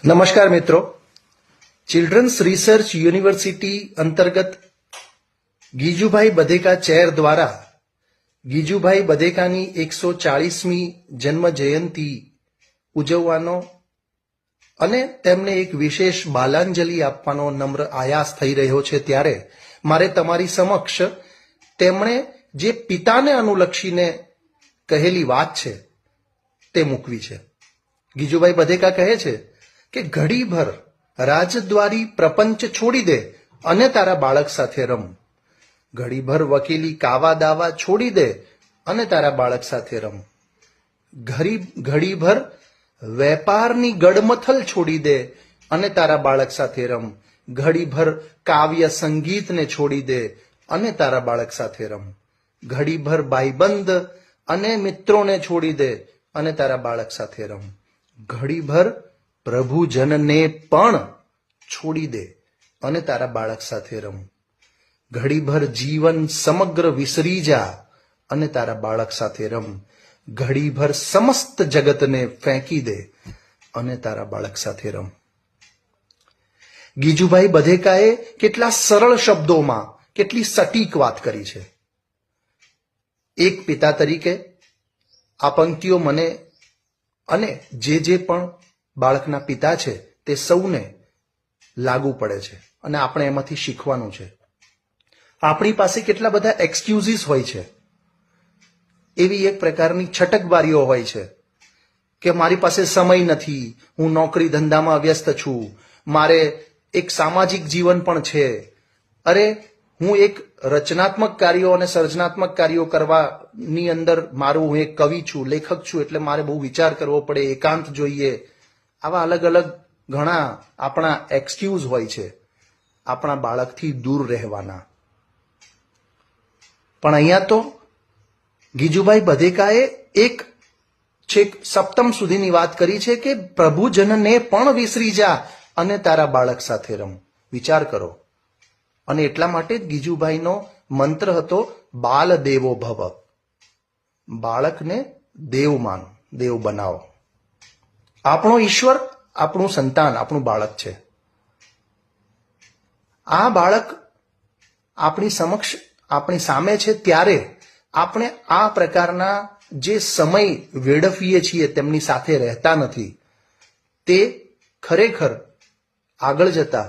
નમસ્કાર મિત્રો, children's research university અંતર્ગત ગીજુભાઈ બધેકા ચેર દ્વારા ગીજુભાઈ બધેકાની 140મી જન્મ જયંતિ ઉજવવાનો અને તેમને એક વિશેષ બાલાંજલિ આપવાનો નમ્ર આયાસ થઈ રહ્યો છે, ત્યારે મારે તમારી સમક્ષ તેમણે જે પિતાને અનુલક્ષીને કહેલી વાત છે તે મૂકવી છે। ગીજુભાઈ બધેકા કહે છે કે ઘડીભર રાજદ્વારી પ્રપંચ છોડી દે અને તારા બાળક સાથે રમ, ઘડીભર વકીલી કાવા દાવા છોડી દે અને તારા બાળક સાથે રમ, ઘડીભર વેપારની ગડમથલ છોડી દે અને તારા બાળક સાથે રમ, ઘડીભર કાવ્ય સંગીતને છોડી દે અને તારા બાળક સાથે રમ, ઘડીભર ભાઈબંધ અને મિત્રોને છોડી દે અને તારા બાળક સાથે રમ, ઘડીભર પ્રભુજનને પણ છોડી દે અને તારા બાળક સાથે રમ, ઘડીભર જીવન સમગ્ર વિસરી જા અને તારા બાળક સાથે રમ, ઘડીભર સમસ્ત જગતને ફેંકી દે અને તારા બાળક સાથે રમ। ગીજુભાઈ બધેકાએ કેટલા સરળ શબ્દોમાં કેટલી સટીક વાત કરી છે। એક પિતા તરીકે આ પંક્તિઓ મને અને જે પણ બાળકના પિતા છે તે સૌને લાગુ પડે છે અને આપણે એમાંથી શીખવાનું છે। આપણી પાસે કેટલા બધા એક્સક્યુઝીસ હોય છે, એવી એક પ્રકારની છટકબારીઓ હોય છે કે મારી પાસે સમય નથી, હું નોકરી ધંધામાં વ્યસ્ત છું, મારે એક સામાજિક જીવન પણ છે, અરે હું એક રચનાત્મક કાર્યો અને સર્જનાત્મક કાર્યો કરવાની અંદર મારું હું એક કવિ છું, લેખક છું, એટલે મારે બહુ વિચાર કરવો પડે, એકાંત જોઈએ। આવા અલગ અલગ ઘણા આપણા એક્સક્યુઝ હોય છે આપણા બાળકથી દૂર રહેવાના। પણ અહીંયા તો ગીજુભાઈ બધેકાએ એક છેક સપ્તમ સુધીની વાત કરી છે કે પ્રભુજનને પણ વિસરી જા અને તારા બાળક સાથે રમ। વિચાર કરો, અને એટલા માટે જ ગીજુભાઈનો મંત્ર હતો બાલ દેવો ભવ, બાળકને દેવ માનો, દેવ બનાવો। આપણો ઈશ્વર આપણું સંતાન, આપણું બાળક છે। આ બાળક આપણી સમક્ષ, આપણી સામે છે, ત્યારે આપણે આ પ્રકારના જે સમય વેડફીએ છીએ, તેમની સાથે રહેતા નથી, તે ખરેખર આગળ જતા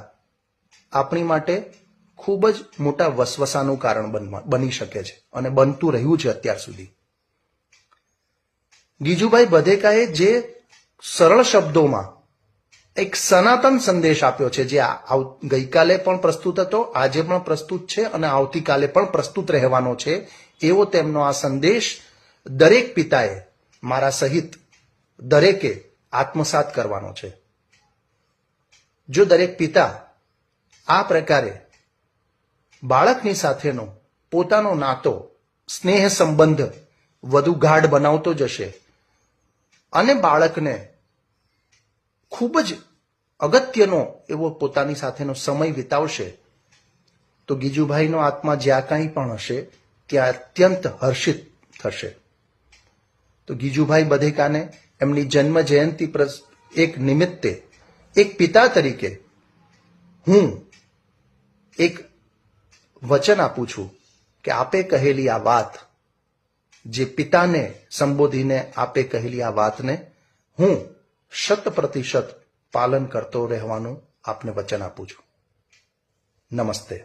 આપણી માટે ખૂબ જ મોટા વસવસાનું કારણ બની શકે છે અને બનતું રહ્યું છે અત્યાર સુધી। ગીજુભાઈ બધેકાએ જે સરળ શબ્દોમાં એક સનાતન સંદેશ આપ્યો છે, જે ગઈકાલે પણ પ્રસ્તુત હતો, આજે પણ પ્રસ્તુત છે અને આવતીકાલે પણ પ્રસ્તુત રહેવાનો છે, એવો તેમનો આ સંદેશ દરેક પિતાએ, મારા સહિત દરેકે આત્મસાત કરવાનો છે। જો દરેક પિતા આ પ્રકારે બાળકની સાથેનો પોતાનો નાતો, સ્નેહ સંબંધ વધુ ગાઢ બનાવતો જશે અને બાળકને ખૂબ જ અગત્યનો એવો પોતાની સાથેનો સમય વિતાવશે, તો ગીજુભાઈનો આત્મા જ્યાં કાંઈ પણ હશે ત્યાં અત્યંત હર્ષિત થશે। તો ગીજુભાઈ બધેકાને એમની જન્મ જયંતિ એક નિમિત્તે એક પિતા તરીકે હું એક વચન આપું છું કે આપે કહેલી આ વાત, જે પિતાને સંબોધીને આપે કહેલી આ વાતને હું 100% પાલન કરતો રહેવાનું આપને વચન આપું છું। નમસ્તે।